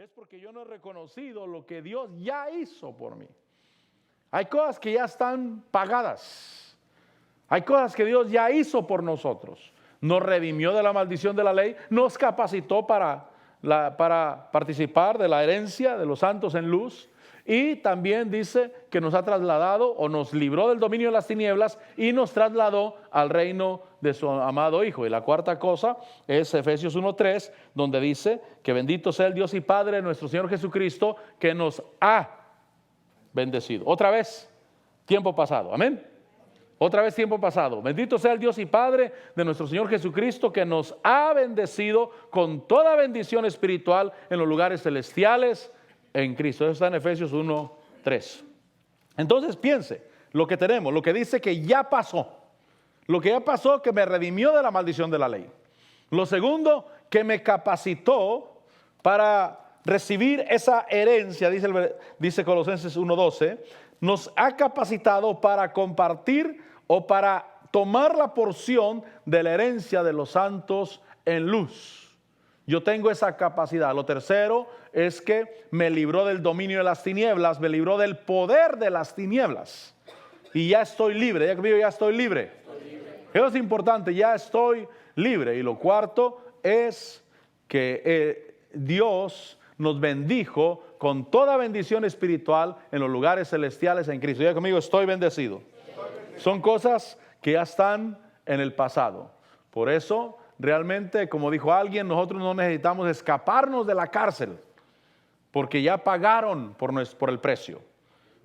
es porque yo no he reconocido lo que Dios ya hizo por mí. Hay cosas que ya están pagadas. Hay cosas que Dios ya hizo por nosotros. Nos redimió de la maldición de la ley, nos capacitó para participar de la herencia de los santos en luz, y también dice que nos ha trasladado o nos libró del dominio de las tinieblas y nos trasladó al reino de su amado Hijo. Y la cuarta cosa es Efesios 1:3, donde dice que bendito sea el Dios y Padre de nuestro Señor Jesucristo, que nos ha bendecido. Otra vez, tiempo pasado, amén. Otra vez tiempo pasado. Bendito sea el Dios y Padre de nuestro Señor Jesucristo, que nos ha bendecido con toda bendición espiritual en los lugares celestiales en Cristo. Eso está en Efesios 1:3. Entonces piense lo que tenemos, lo que dice que ya pasó. Lo que ya pasó, que me redimió de la maldición de la ley. Lo segundo, que me capacitó para recibir esa herencia, dice Colosenses 1:12, nos ha capacitado para compartir o para tomar la porción de la herencia de los santos en luz. Yo tengo esa capacidad. Lo tercero es que me libró del dominio de las tinieblas, me libró del poder de las tinieblas. Y ya estoy libre, ya conmigo, ya estoy libre. Eso es importante, ya estoy libre. Y lo cuarto es que Dios nos bendijo con toda bendición espiritual en los lugares celestiales en Cristo. Ya conmigo, estoy bendecido. Son cosas que ya están en el pasado. Por eso, realmente, como dijo alguien, nosotros no necesitamos escaparnos de la cárcel, porque ya pagaron por el precio.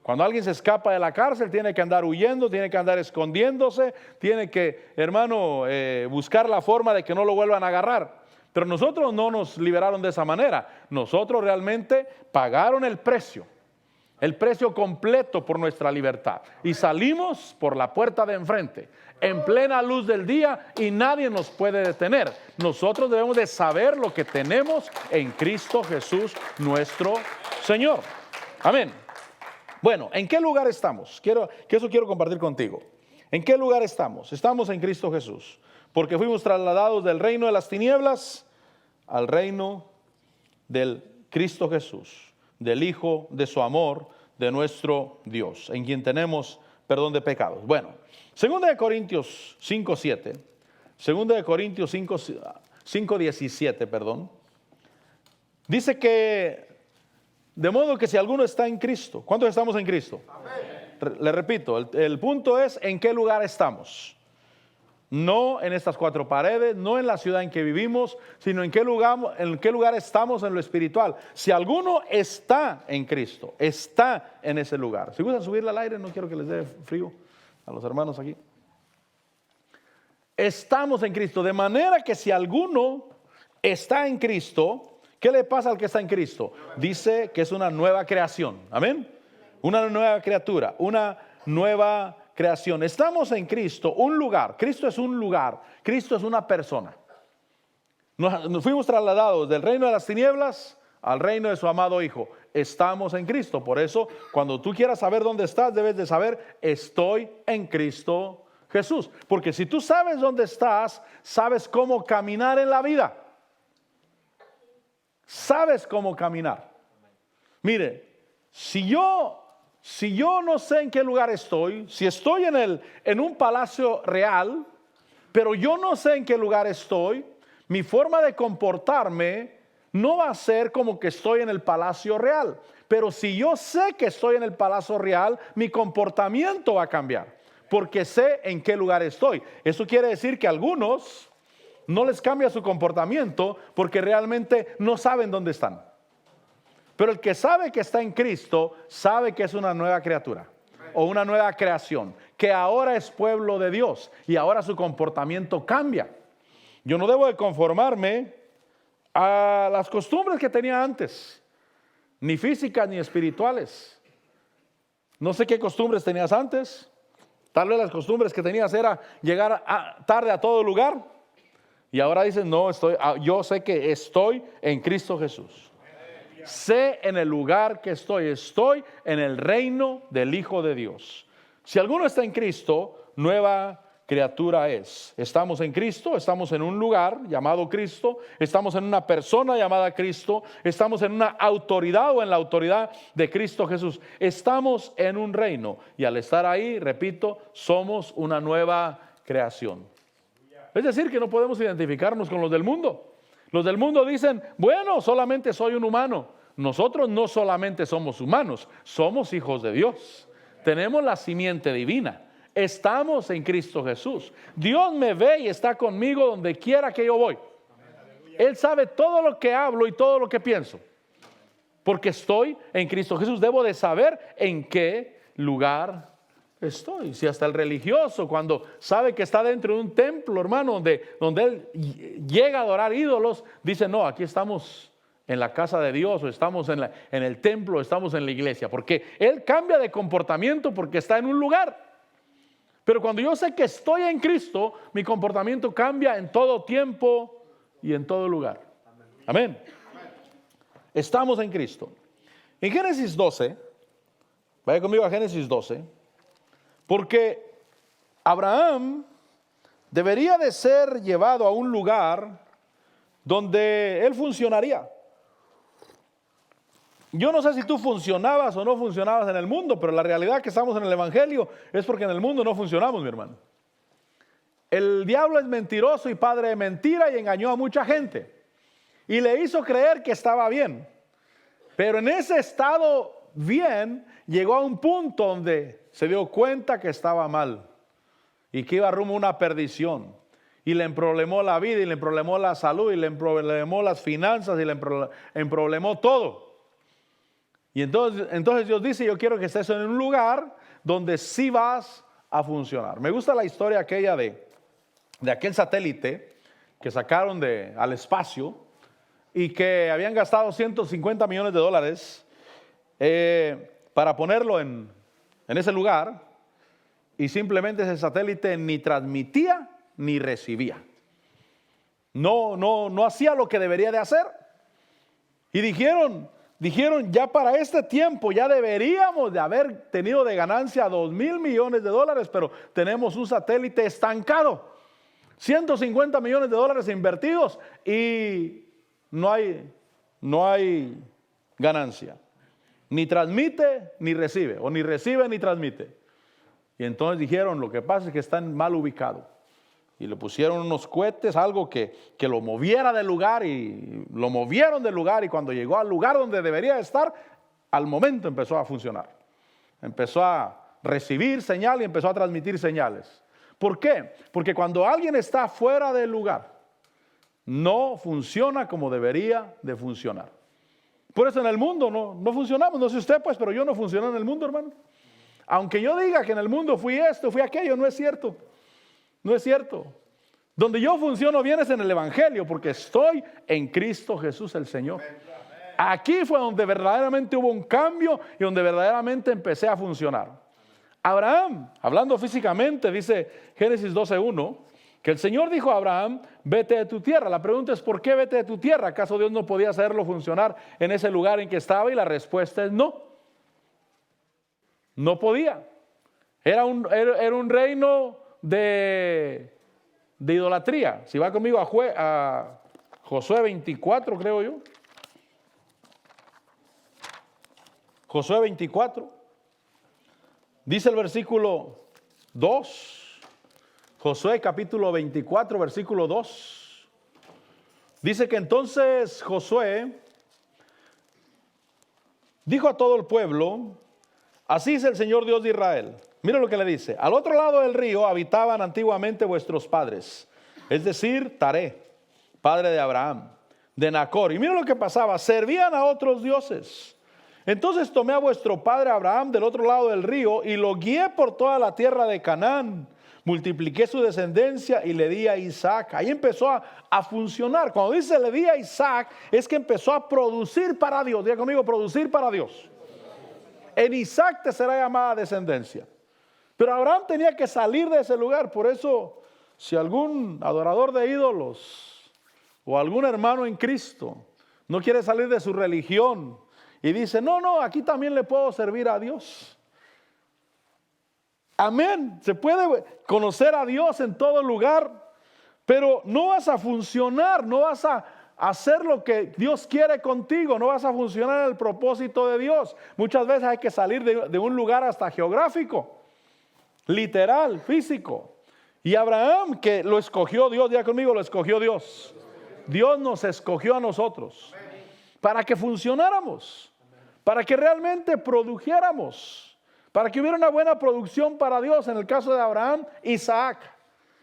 Cuando alguien se escapa de la cárcel, tiene que andar huyendo, tiene que andar escondiéndose, tiene que, hermano, buscar la forma de que no lo vuelvan a agarrar. Pero nosotros no nos liberaron de esa manera. Nosotros realmente pagaron el precio completo por nuestra libertad. Y salimos por la puerta de enfrente, en plena luz del día, y nadie nos puede detener. Nosotros debemos de saber lo que tenemos en Cristo Jesús nuestro Señor. Amén. Bueno, ¿en qué lugar estamos? Eso quiero compartir contigo. ¿En qué lugar estamos? Estamos en Cristo Jesús, porque fuimos trasladados del reino de las tinieblas al reino del Cristo Jesús, del Hijo de su amor, de nuestro Dios, en quien tenemos perdón de pecados. Bueno, 2 de Corintios 5:7, 2 de Corintios 5:17, perdón, dice que de modo que si alguno está en Cristo, ¿cuántos estamos en Cristo? Amén. Le repito, el punto es en qué lugar estamos. No en estas cuatro paredes, no en la ciudad en que vivimos, sino en qué lugar estamos en lo espiritual. Si alguno está en Cristo, está en ese lugar. Si gustan subirle al aire, no quiero que les dé frío a los hermanos aquí. Estamos en Cristo, de manera que si alguno está en Cristo, ¿qué le pasa al que está en Cristo? Dice que es una nueva creación. Amén. Una nueva criatura, una nueva creación. Estamos en Cristo, un lugar. Cristo es un lugar. Cristo es una persona. Nos fuimos trasladados del reino de las tinieblas al reino de su amado Hijo. Estamos en Cristo. Por eso, cuando tú quieras saber dónde estás, debes de saber, estoy en Cristo Jesús. Porque si tú sabes dónde estás, sabes cómo caminar en la vida. Sabes cómo caminar. Mire, si yo no sé en qué lugar estoy, si estoy en un palacio real, pero yo no sé en qué lugar estoy, mi forma de comportarme no va a ser como que estoy en el palacio real. Pero si yo sé que estoy en el palacio real, mi comportamiento va a cambiar, porque sé en qué lugar estoy. Eso quiere decir que a algunos no les cambia su comportamiento porque realmente no saben dónde están. Pero el que sabe que está en Cristo, sabe que es una nueva criatura o una nueva creación, que ahora es pueblo de Dios y ahora su comportamiento cambia. Yo no debo de conformarme a las costumbres que tenía antes, ni físicas ni espirituales. No sé qué costumbres tenías antes. Tal vez las costumbres que tenías era llegar tarde a todo lugar. Y ahora dices, no, yo sé que estoy en Cristo Jesús. Sé en el lugar que estoy en el reino del Hijo de Dios. Si alguno está en Cristo, nueva criatura es. Estamos en Cristo, estamos en un lugar llamado Cristo, estamos en una persona llamada Cristo, estamos en una autoridad o en la autoridad de Cristo Jesús. Estamos en un reino y al estar ahí, repito, somos una nueva creación. Es decir, que no podemos identificarnos con los del mundo. Los del mundo dicen, bueno, solamente soy un humano. Nosotros no solamente somos humanos, somos hijos de Dios. Tenemos la simiente divina. Estamos en Cristo Jesús. Dios me ve y está conmigo donde quiera que yo voy. Él sabe todo lo que hablo y todo lo que pienso. Porque estoy en Cristo Jesús. Debo de saber en qué lugar estoy. Si hasta el religioso, cuando sabe que está dentro de un templo, hermano, donde él llega a adorar ídolos, dice, no, aquí estamos en la casa de Dios, o estamos en el templo, o estamos en la iglesia. Porque él cambia de comportamiento porque está en un lugar. Pero cuando yo sé que estoy en Cristo, mi comportamiento cambia en todo tiempo y en todo lugar. Amén. Estamos en Cristo. En Génesis 12, vaya conmigo a Génesis 12, porque Abraham debería de ser llevado a un lugar donde él funcionaría. Yo no sé si tú funcionabas o no funcionabas en el mundo, pero la realidad que estamos en el Evangelio es porque en el mundo no funcionamos, mi hermano. El diablo es mentiroso y padre de mentira y engañó a mucha gente. Y le hizo creer que estaba bien. Pero en ese estado bien, llegó a un punto donde se dio cuenta que estaba mal. Y que iba rumbo a una perdición. Y le emproblemó la vida, y le emproblemó la salud, y le emproblemó las finanzas, y le emproblemó todo. Y entonces Dios dice, yo quiero que estés en un lugar donde sí vas a funcionar. Me gusta la historia aquella de aquel satélite que sacaron al espacio y que habían gastado $150 millones para ponerlo en ese lugar, y simplemente ese satélite ni transmitía ni recibía. No hacía lo que debería de hacer. Y dijeron, ya para este tiempo ya deberíamos de haber tenido de ganancia $2,000 millones, pero tenemos un satélite estancado, $150 millones invertidos y no hay ganancia. Ni transmite ni recibe, o ni recibe ni transmite. Y entonces dijeron, lo que pasa es que están mal ubicados. Y le pusieron unos cohetes, algo que lo moviera del lugar, y lo movieron del lugar, y cuando llegó al lugar donde debería estar, al momento empezó a funcionar. Empezó a recibir señal y empezó a transmitir señales. ¿Por qué? Porque cuando alguien está fuera del lugar, no funciona como debería de funcionar. Por eso en el mundo no funcionamos. No sé usted pues, pero yo no funciono en el mundo, hermano. Aunque yo diga que en el mundo fui esto, fui aquello, no es cierto. No es cierto. Donde yo funciono bien es en el Evangelio, porque estoy en Cristo Jesús el Señor. Aquí fue donde verdaderamente hubo un cambio y donde verdaderamente empecé a funcionar. Abraham, hablando físicamente, dice Génesis 12:1, que el Señor dijo a Abraham, vete de tu tierra. La pregunta es, ¿por qué vete de tu tierra? ¿Acaso Dios no podía hacerlo funcionar en ese lugar en que estaba? Y la respuesta es no. No podía. Era un reino de idolatría. Si va conmigo a Josué 24, creo yo. Josué 24. Dice el versículo 2. Josué capítulo 24, versículo 2. Dice que entonces Josué dijo a todo el pueblo, así es el Señor Dios de Israel. Mira lo que le dice. Al otro lado del río habitaban antiguamente vuestros padres, es decir, Taré, padre de Abraham, de Nacor. Y mira lo que pasaba, servían a otros dioses. Entonces tomé a vuestro padre Abraham del otro lado del río y lo guié por toda la tierra de Canaán. Multipliqué su descendencia y le di a Isaac. Ahí empezó a funcionar. Cuando dice le di a Isaac, es que empezó a producir para Dios. Diga conmigo, producir para Dios. En Isaac te será llamada descendencia. Pero Abraham tenía que salir de ese lugar. Por eso, si algún adorador de ídolos o algún hermano en Cristo no quiere salir de su religión y dice, no, aquí también le puedo servir a Dios, Amén. Se puede conocer a Dios en todo lugar, pero no vas a funcionar, no vas a hacer lo que Dios quiere contigo, no vas a funcionar en el propósito de Dios. Muchas veces hay que salir de un lugar hasta geográfico, literal, físico. Y Abraham, que lo escogió Dios, diga conmigo, lo escogió Dios. Dios nos escogió a nosotros para que funcionáramos, para que realmente produjéramos, para que hubiera una buena producción para Dios. En el caso de Abraham, Isaac,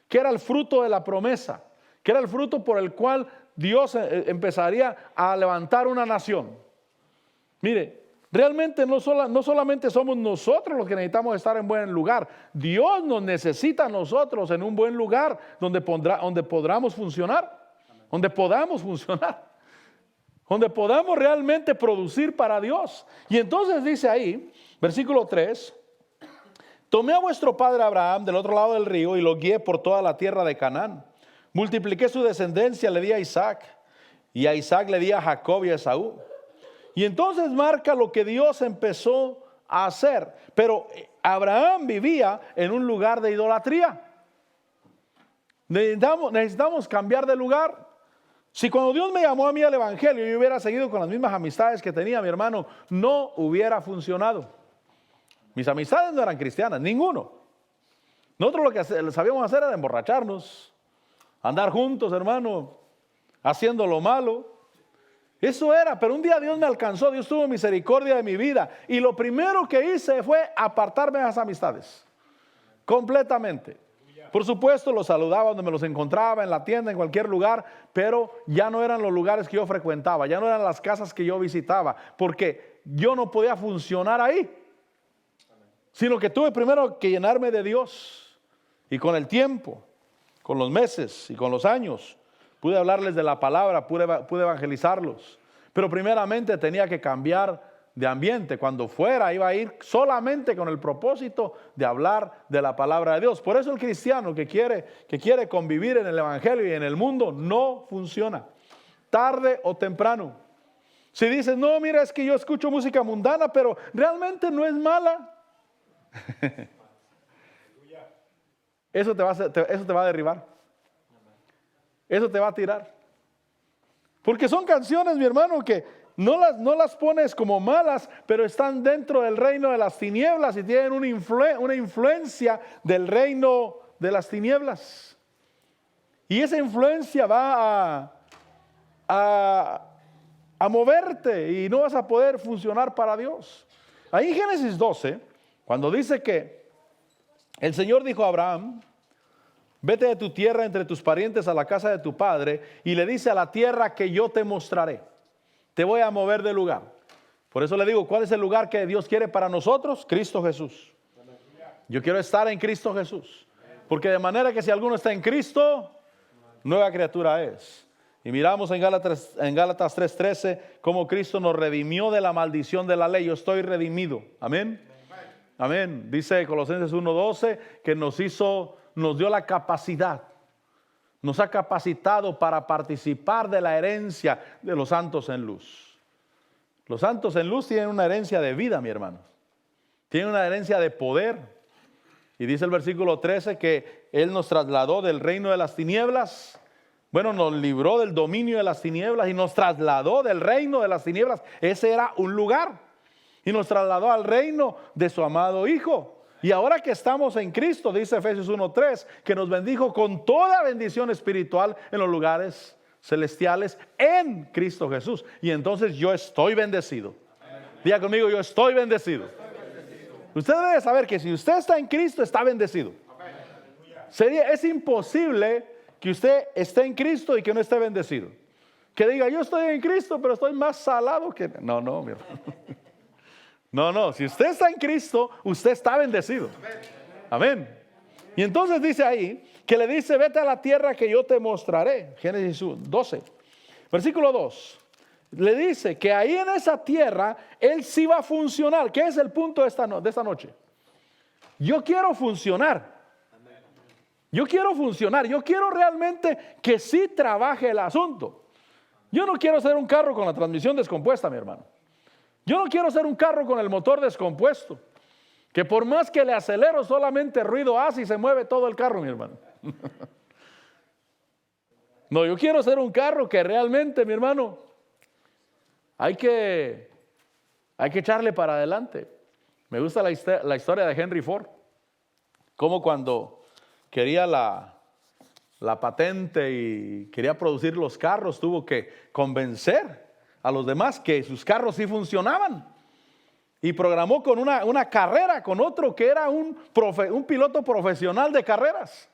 que era el fruto de la promesa, que era el fruto por el cual Dios empezaría a levantar una nación. Mire, realmente no solamente somos nosotros los que necesitamos estar en buen lugar. Dios nos necesita a nosotros en un buen lugar donde podamos funcionar, donde podamos realmente producir para Dios. Y entonces dice ahí, versículo 3, tomé a vuestro padre Abraham del otro lado del río y lo guié por toda la tierra de Canaán. Multipliqué su descendencia, le di a Isaac, y a Isaac le di a Jacob y a Esaú. Y entonces marca lo que Dios empezó a hacer. Pero Abraham vivía en un lugar de idolatría. Necesitamos cambiar de lugar. Si cuando Dios me llamó a mí al evangelio, yo hubiera seguido con las mismas amistades que tenía, mi hermano, no hubiera funcionado. Mis amistades no eran cristianas, ninguno. Nosotros lo que sabíamos hacer era emborracharnos, andar juntos, hermano, haciendo lo malo. Eso era, pero un día Dios me alcanzó, Dios tuvo misericordia de mi vida. Y lo primero que hice fue apartarme de esas amistades, completamente. Por supuesto, los saludaba donde me los encontraba, en la tienda, en cualquier lugar, pero ya no eran los lugares que yo frecuentaba, ya no eran las casas que yo visitaba, porque yo no podía funcionar ahí, sino que tuve primero que llenarme de Dios. Y con el tiempo, con los meses y con los años, pude hablarles de la palabra, pude evangelizarlos. Pero primeramente tenía que cambiar de ambiente. Cuando fuera, iba a ir solamente con el propósito de hablar de la palabra de Dios. Por eso el cristiano que quiere convivir en el evangelio y en el mundo no funciona, tarde o temprano. Si dices, no, mira, es que yo escucho música mundana, pero realmente no es mala. Eso te va a derribar. Eso te va a tirar. Porque son canciones, mi hermano, que no las pones como malas, pero están dentro del reino de las tinieblas y tienen una influencia del reino de las tinieblas. Y esa influencia va a moverte y no vas a poder funcionar para Dios. Ahí en Génesis 12, cuando dice que el Señor dijo a Abraham, vete de tu tierra entre tus parientes a la casa de tu padre, y le dice a la tierra que yo te mostraré. Te voy a mover de lugar. Por eso le digo, ¿cuál es el lugar que Dios quiere para nosotros? Cristo Jesús. Yo quiero estar en Cristo Jesús. Porque de manera que si alguno está en Cristo, nueva criatura es. Y miramos en Gálatas 3:13 cómo Cristo nos redimió de la maldición de la ley. Yo estoy redimido. Amén. Amén. Dice Colosenses 1:12 que nos dio la capacidad, nos ha capacitado para participar de la herencia de los santos en luz. Los santos en luz tienen una herencia de vida, mi hermano. Tienen una herencia de poder. Y dice el versículo 13 que Él nos trasladó del reino de las tinieblas. Bueno, nos libró del dominio de las tinieblas y nos trasladó del reino de las tinieblas. Ese era un lugar. Y nos trasladó al reino de su amado Hijo. Y ahora que estamos en Cristo, dice Efesios 1:3, que nos bendijo con toda bendición espiritual en los lugares celestiales en Cristo Jesús. Y entonces yo estoy bendecido. Diga conmigo, yo estoy bendecido. Usted debe saber que si usted está en Cristo, está bendecido. Es imposible que usted esté en Cristo y que no esté bendecido. Que diga, yo estoy en Cristo, pero estoy más salado que... No, mi hermano. No, si usted está en Cristo, usted está bendecido. Amén. Y entonces dice ahí, que le dice, vete a la tierra que yo te mostraré. Génesis 12, versículo 2. Le dice que ahí en esa tierra, Él sí va a funcionar. ¿Qué es el punto de esta noche? Yo quiero funcionar. Yo quiero funcionar. Yo quiero realmente que sí trabaje el asunto. Yo no quiero ser un carro con la transmisión descompuesta, mi hermano. Yo no quiero ser un carro con el motor descompuesto. que por más que le acelero solamente ruido hace y se mueve todo el carro, mi hermano. No, yo quiero ser un carro que realmente, mi hermano, hay que echarle para adelante. Me gusta la historia de Henry Ford, como cuando quería la patente y quería producir los carros, tuvo que convencer a los demás que sus carros sí funcionaban. Y programó con una carrera con otro que era un piloto profesional de carreras.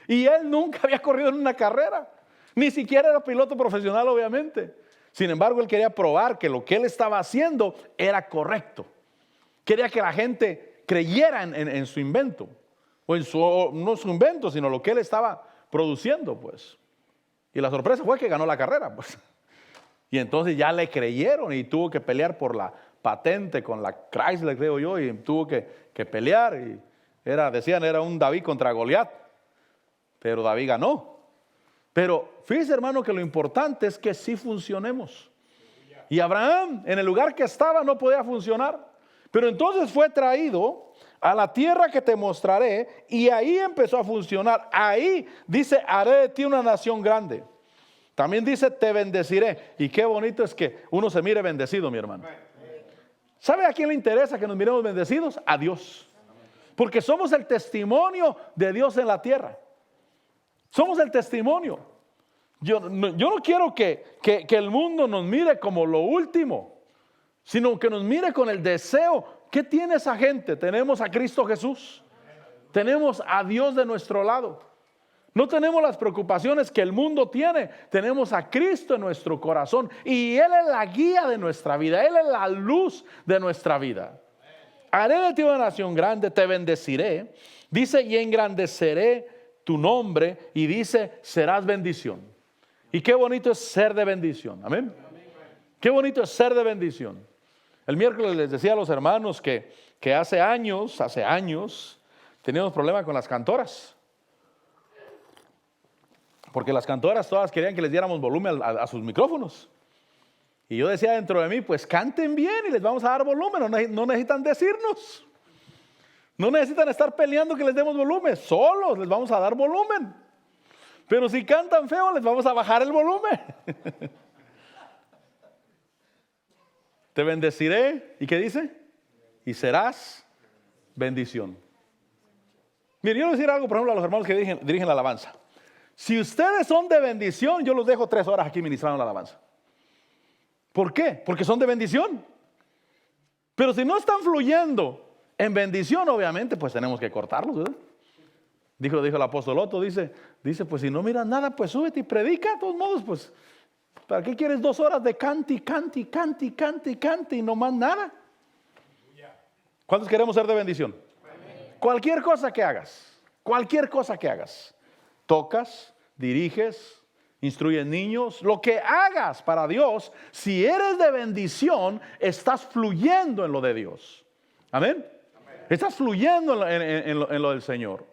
Y él nunca había corrido en una carrera. Ni siquiera era piloto profesional, obviamente. Sin embargo, él quería probar que lo que él estaba haciendo era correcto. Quería que la gente creyera en su invento. O no su invento, sino lo que él estaba produciendo, pues. Y la sorpresa fue que ganó la carrera, pues. Y entonces ya le creyeron y tuvo que pelear por la patente con la Chrysler, creo yo, y tuvo que pelear. Y decían, era un David contra Goliat. Pero David ganó. Pero fíjese, hermano, que lo importante es que sí funcionemos. Y Abraham, en el lugar que estaba, no podía funcionar. Pero entonces fue traído a la tierra que te mostraré, y ahí empezó a funcionar. Ahí dice, haré de ti una nación grande. También dice, te bendeciré. Y qué bonito es que uno se mire bendecido, mi hermano. ¿Sabe a quién le interesa que nos miremos bendecidos? A Dios. Porque somos el testimonio de Dios en la tierra. Somos el testimonio. Yo no quiero que el mundo nos mire como lo último, sino que nos mire con el deseo. ¿Qué tiene esa gente? Tenemos a Cristo Jesús. Tenemos a Dios de nuestro lado. No tenemos las preocupaciones que el mundo tiene. Tenemos a Cristo en nuestro corazón. Y Él es la guía de nuestra vida. Él es la luz de nuestra vida. Haré de ti una nación grande, te bendeciré. Dice, y engrandeceré tu nombre, y dice, serás bendición. Y qué bonito es ser de bendición. Amén. Qué bonito es ser de bendición. El miércoles les decía a los hermanos que hace años teníamos problemas con las cantoras. Porque las cantoras todas querían que les diéramos volumen a sus micrófonos. Y yo decía dentro de mí, pues canten bien y les vamos a dar volumen. No necesitan decirnos. No necesitan estar peleando que les demos volumen. Solos les vamos a dar volumen. Pero si cantan feo, les vamos a bajar el volumen. Te bendeciré. ¿Y qué dice? Y serás bendición. Miren, yo voy a decir algo, por ejemplo, a los hermanos que dirigen la alabanza. Si ustedes son de bendición, yo los dejo 3 horas aquí ministrando la alabanza. ¿Por qué? Porque son de bendición. Pero si no están fluyendo en bendición, obviamente, pues tenemos que cortarlos, ¿verdad? Dijo el apóstol Otto, dice, pues si no miras nada, pues súbete y predica. De todos modos, pues, ¿para qué quieres 2 horas de cante y no más nada? ¿Cuántos queremos ser de bendición? Cualquier cosa que hagas, tocas, diriges, instruyes niños, lo que hagas para Dios, si eres de bendición, estás fluyendo en lo de Dios. Amén. Estás fluyendo en lo del Señor.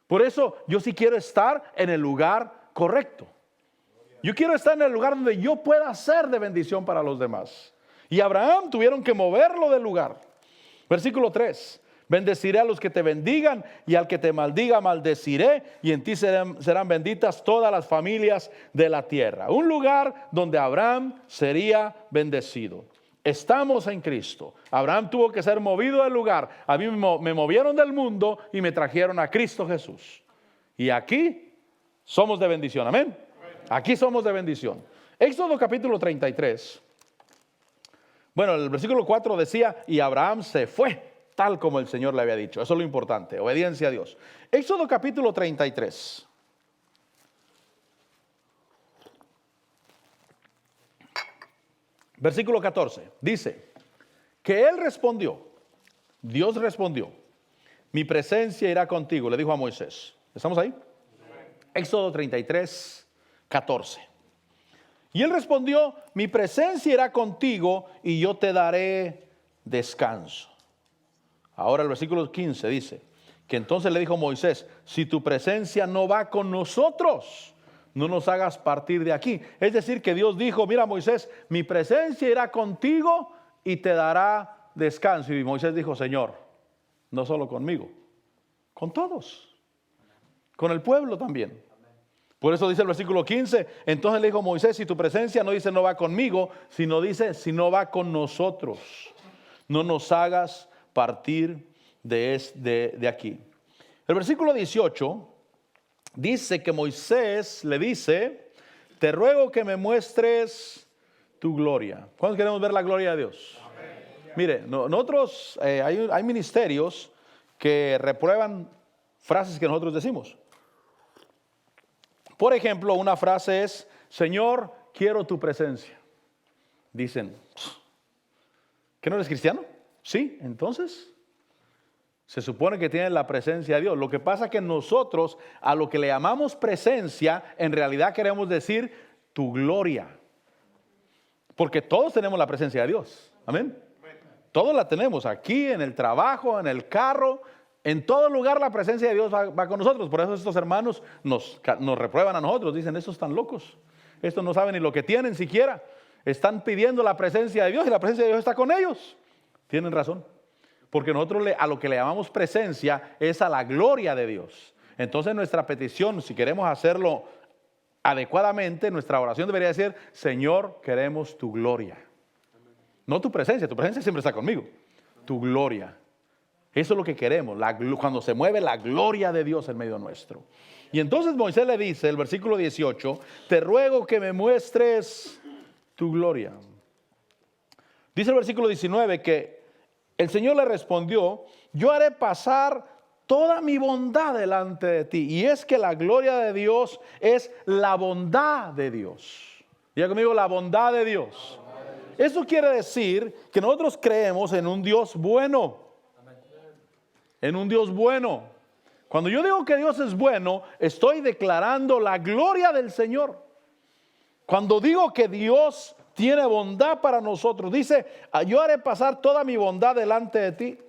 Por eso yo sí quiero estar en el lugar correcto. Yo quiero estar en el lugar donde yo pueda ser de bendición para los demás. Y Abraham tuvieron que moverlo del lugar. Versículo 3. Bendeciré a los que te bendigan, y al que te maldiga maldeciré, y en ti serán benditas todas las familias de la tierra. Un lugar donde Abraham sería bendecido. Estamos en Cristo. Abraham tuvo que ser movido del lugar. A mí me movieron del mundo y me trajeron a Cristo Jesús. Y aquí somos de bendición. Amén. Aquí somos de bendición. Éxodo capítulo 33. Bueno, el versículo 4 decía, y Abraham se fue, tal como el Señor le había dicho. Eso es lo importante, obediencia a Dios. Éxodo capítulo 33. Versículo 14, dice, que él respondió, Dios respondió, mi presencia irá contigo, le dijo a Moisés. ¿Estamos ahí? Éxodo 33, 14. Y él respondió, mi presencia irá contigo y yo te daré descanso. Ahora el versículo 15 dice, que entonces le dijo Moisés, si tu presencia no va con nosotros, no nos hagas partir de aquí. Es decir, que Dios dijo, mira Moisés, mi presencia irá contigo y te dará descanso. Y Moisés dijo, Señor, No solo conmigo, con todos, con el pueblo también. Por eso dice el versículo 15, entonces le dijo Moisés, si tu presencia no dice no va conmigo, sino dice si no va con nosotros, no nos hagas partir de aquí. El versículo 18 dice que Moisés le dice, te ruego que me muestres tu gloria. ¿Cuántos queremos ver la gloria de Dios? Amén. Mire, nosotros hay ministerios que reprueban frases que nosotros decimos. Por ejemplo, una frase es, Señor, quiero tu presencia. Dicen, ¿que no eres cristiano? Sí, entonces se supone que tienen la presencia de Dios. Lo que pasa es que nosotros a lo que le llamamos presencia, en realidad queremos decir tu gloria. Porque todos tenemos la presencia de Dios. Amén. Todos la tenemos aquí, en el trabajo, en el carro. En todo lugar la presencia de Dios va con nosotros. Por eso estos hermanos nos reprueban a nosotros. Dicen, estos están locos. Estos no saben ni lo que tienen siquiera. Están pidiendo la presencia de Dios y la presencia de Dios está con ellos. Tienen razón. Porque nosotros a lo que le llamamos presencia es a la gloria de Dios. Entonces nuestra petición, si queremos hacerlo adecuadamente, nuestra oración debería decir, Señor, queremos tu gloria. No tu presencia siempre está conmigo. Tu gloria. Eso es lo que queremos, cuando se mueve la gloria de Dios en medio nuestro. Y entonces Moisés le dice, el versículo 18, te ruego que me muestres tu gloria. Dice el versículo 19 que el Señor le respondió, yo haré pasar toda mi bondad delante de ti. Y es que la gloria de Dios es la bondad de Dios. Diga conmigo, la bondad de Dios. Eso quiere decir que nosotros creemos en un Dios bueno. En un Dios bueno. Cuando yo digo que Dios es bueno, estoy declarando la gloria del Señor. Cuando digo que Dios tiene bondad para nosotros, dice, yo haré pasar toda mi bondad delante de ti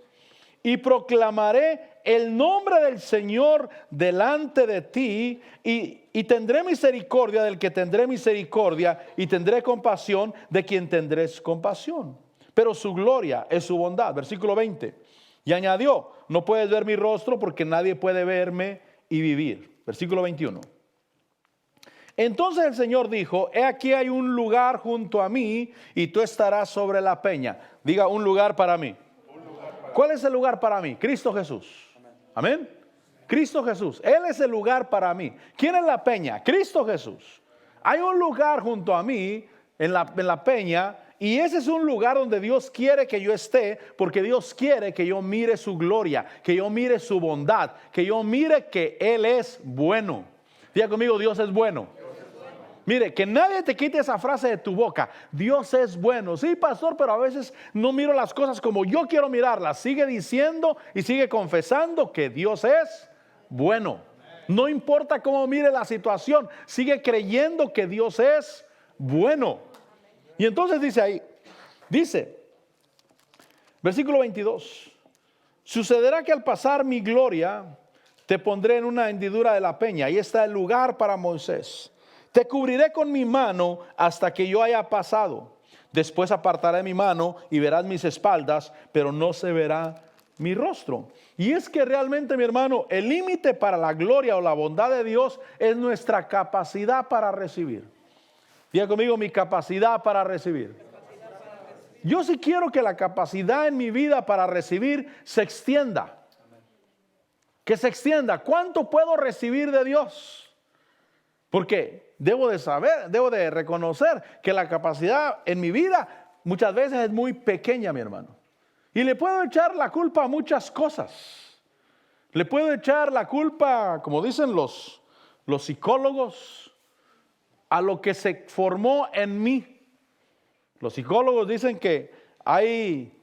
y proclamaré el nombre del Señor delante de ti y tendré misericordia del que tendré misericordia y tendré compasión de quien tendré compasión. Pero su gloria es su bondad. Versículo 20. Y añadió, no puedes ver mi rostro porque nadie puede verme y vivir. Versículo 21. Entonces el Señor dijo, he aquí hay un lugar junto a mí y tú estarás sobre la peña. Diga, un lugar para mí. ¿Cuál es el lugar para mí? Cristo Jesús. Amén. Cristo Jesús. Él es el lugar para mí. ¿Quién es la peña? Cristo Jesús. Hay un lugar junto a mí en la peña. Y ese es un lugar donde Dios quiere que yo esté, porque Dios quiere que yo mire su gloria, que yo mire su bondad, que yo mire que Él es bueno. Diga conmigo, Dios es bueno. Mire, que nadie te quite esa frase de tu boca. Dios es bueno. Sí, pastor, pero a veces no miro las cosas como yo quiero mirarlas. Sigue diciendo y sigue confesando que Dios es bueno. No importa cómo mire la situación, sigue creyendo que Dios es bueno. Y entonces dice ahí, versículo 22, sucederá que al pasar mi gloria, te pondré en una hendidura de la peña. Ahí está el lugar para Moisés. Te cubriré con mi mano hasta que yo haya pasado. Después apartaré mi mano y verás mis espaldas, pero no se verá mi rostro. Y es que realmente, mi hermano, el límite para la gloria o la bondad de Dios es nuestra capacidad para recibir. Diga conmigo, mi capacidad para recibir. Yo sí quiero que la capacidad en mi vida para recibir se extienda. Que se extienda. ¿Cuánto puedo recibir de Dios? Porque debo de reconocer que la capacidad en mi vida muchas veces es muy pequeña, mi hermano. Y le puedo echar la culpa a muchas cosas. Le puedo echar la culpa, como dicen los psicólogos, a lo que se formó en mí. Los psicólogos dicen que hay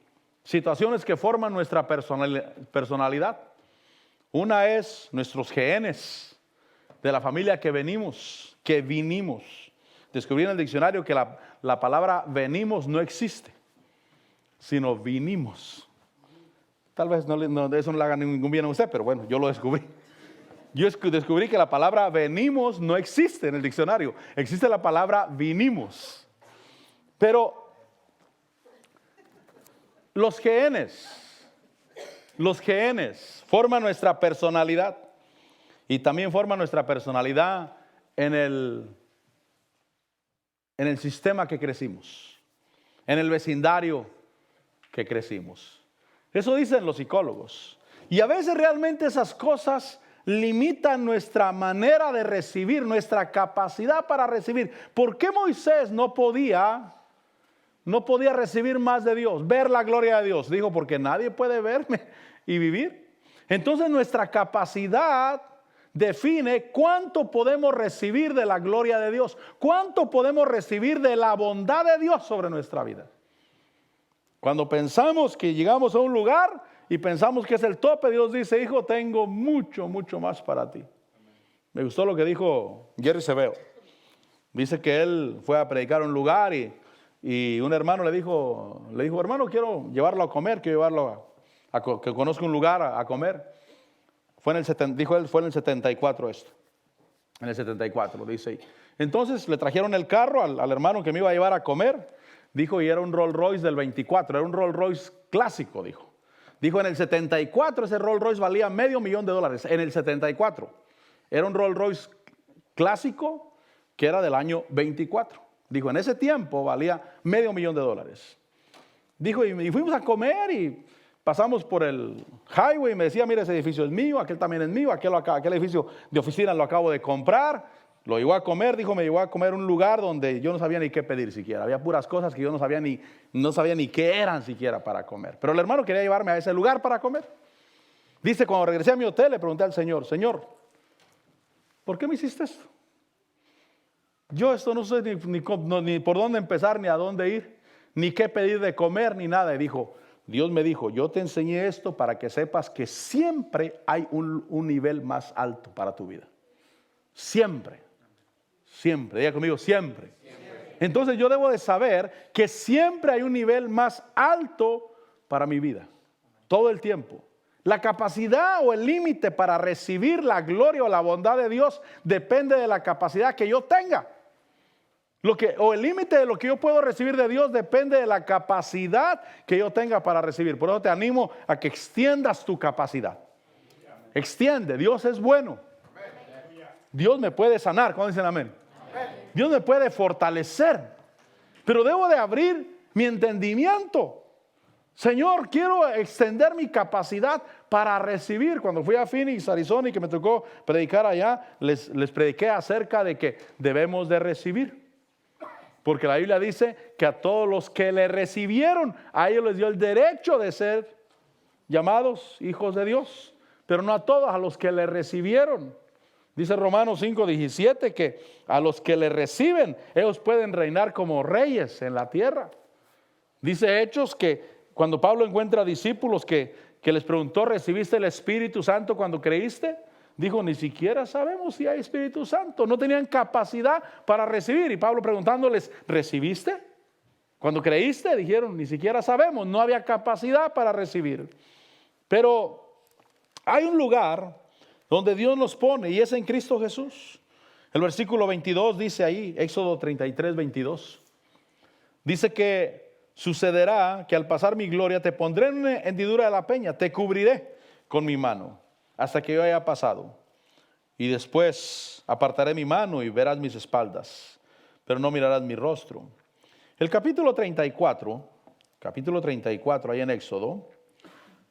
situaciones que forman nuestra personalidad. Una es nuestros genes de la familia que vinimos. Descubrí en el diccionario que la palabra venimos no existe, sino vinimos. Tal vez eso no le haga ningún bien a usted, pero bueno, yo lo descubrí. Yo descubrí que la palabra venimos no existe en el diccionario. Existe la palabra vinimos. Pero los genes Los genes forman nuestra personalidad y también forman nuestra personalidad en el sistema que crecimos, en el vecindario que crecimos. Eso dicen los psicólogos. Y a veces realmente esas cosas limitan nuestra manera de recibir, nuestra capacidad para recibir. ¿Por qué Moisés no podía recibir más de Dios, ver la gloria de Dios? Dijo, porque nadie puede verme y vivir. Entonces nuestra capacidad define cuánto podemos recibir de la gloria de Dios, cuánto podemos recibir de la bondad de Dios sobre nuestra vida. Cuando pensamos que llegamos a un lugar y pensamos que es el tope, Dios dice, hijo, tengo mucho, mucho más para ti. Me gustó lo que dijo Jerry Seveo. Dice que él fue a predicar a un lugar y un hermano le dijo, hermano, quiero llevarlo a comer, quiero llevarlo que conozca un lugar a comer. Dijo él, fue en el 74 esto. En el 74, lo dice ahí. Entonces le trajeron el carro al hermano que me iba a llevar a comer. Dijo, y era un Rolls Royce del 24, era un Rolls Royce clásico, dijo. Dijo, en el 74 ese Rolls Royce valía $500,000. En el 74 era un Rolls Royce clásico que era del año 24. Dijo, en ese tiempo valía $500,000. Dijo, y fuimos a comer y pasamos por el highway y me decía, mira, ese edificio es mío, aquel también es mío, aquel edificio de oficina lo acabo de comprar. Lo llevó a comer, dijo, me llevó a comer un lugar donde yo no sabía ni qué pedir siquiera. Había puras cosas que yo no sabía ni qué eran siquiera para comer. Pero el hermano quería llevarme a ese lugar para comer. Dice, cuando regresé a mi hotel, le pregunté al Señor, Señor, ¿por qué me hiciste esto? Yo esto no sé ni por dónde empezar, ni a dónde ir, ni qué pedir de comer, ni nada. Y dijo, Dios me dijo, yo te enseñé esto para que sepas que siempre hay un nivel más alto para tu vida. Siempre. Siempre, diga conmigo, siempre. Entonces yo debo de saber que siempre hay un nivel más alto para mi vida, todo el tiempo. La capacidad o el límite para recibir la gloria o la bondad de Dios depende de la capacidad que yo tenga. O el límite de lo que yo puedo recibir de Dios depende de la capacidad que yo tenga para recibir. Por eso te animo a que extiendas tu capacidad. Extiende, Dios es bueno. Dios me puede sanar, ¿cuándo dicen amén? Dios me puede fortalecer, pero debo de abrir mi entendimiento. Señor, quiero extender mi capacidad para recibir. Cuando fui a Phoenix, Arizona, y que me tocó predicar allá, les prediqué acerca de que debemos de recibir. Porque la Biblia dice que a todos los que le recibieron, a ellos les dio el derecho de ser llamados hijos de Dios, pero no a todos, a los que le recibieron. Dice Romanos 5:17 que a los que le reciben, ellos pueden reinar como reyes en la tierra. Dice Hechos que cuando Pablo encuentra discípulos que les preguntó, ¿recibiste el Espíritu Santo cuando creíste? Dijo, ni siquiera sabemos si hay Espíritu Santo. No tenían capacidad para recibir. Y Pablo preguntándoles, ¿recibiste? Cuando creíste, dijeron, ni siquiera sabemos. No había capacidad para recibir. Pero hay un lugar donde Dios nos pone, y es en Cristo Jesús. El versículo 22 dice ahí, Éxodo 33:22, dice que sucederá que al pasar mi gloria te pondré en una hendidura de la peña, te cubriré con mi mano hasta que yo haya pasado, y después apartaré mi mano y verás mis espaldas, pero no mirarás mi rostro. El capítulo 34, ahí en Éxodo,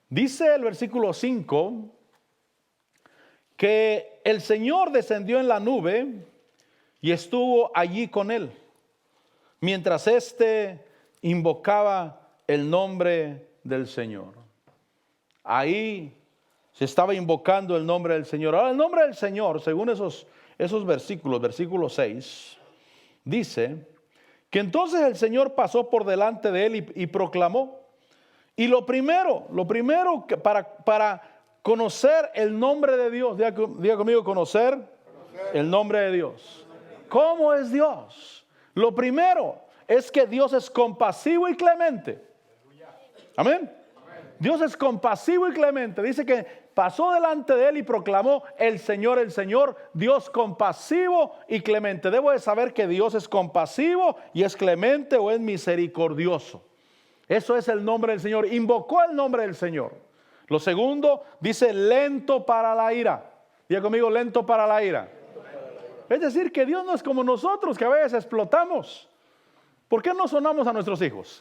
dice el versículo 5, que el Señor descendió en la nube y estuvo allí con él, mientras éste invocaba el nombre del Señor. Ahí se estaba invocando el nombre del Señor. Ahora el nombre del Señor, según esos versículos, versículo 6, dice que entonces el Señor pasó por delante de él y proclamó. Y lo primero que para conocer el nombre de Dios, diga conmigo, conocer el nombre de Dios. ¿Cómo es Dios? Lo primero es que Dios es compasivo y clemente. Amén. Dios es compasivo y clemente. Dice que pasó delante de él y proclamó el Señor, Dios compasivo y clemente. Debo de saber que Dios es compasivo y es clemente o es misericordioso. Eso es el nombre del Señor. Invocó el nombre del Señor. Lo segundo, dice lento para la ira. Diga conmigo, lento para la ira. Es decir, que Dios no es como nosotros, que a veces explotamos. ¿Por qué no sonamos a nuestros hijos?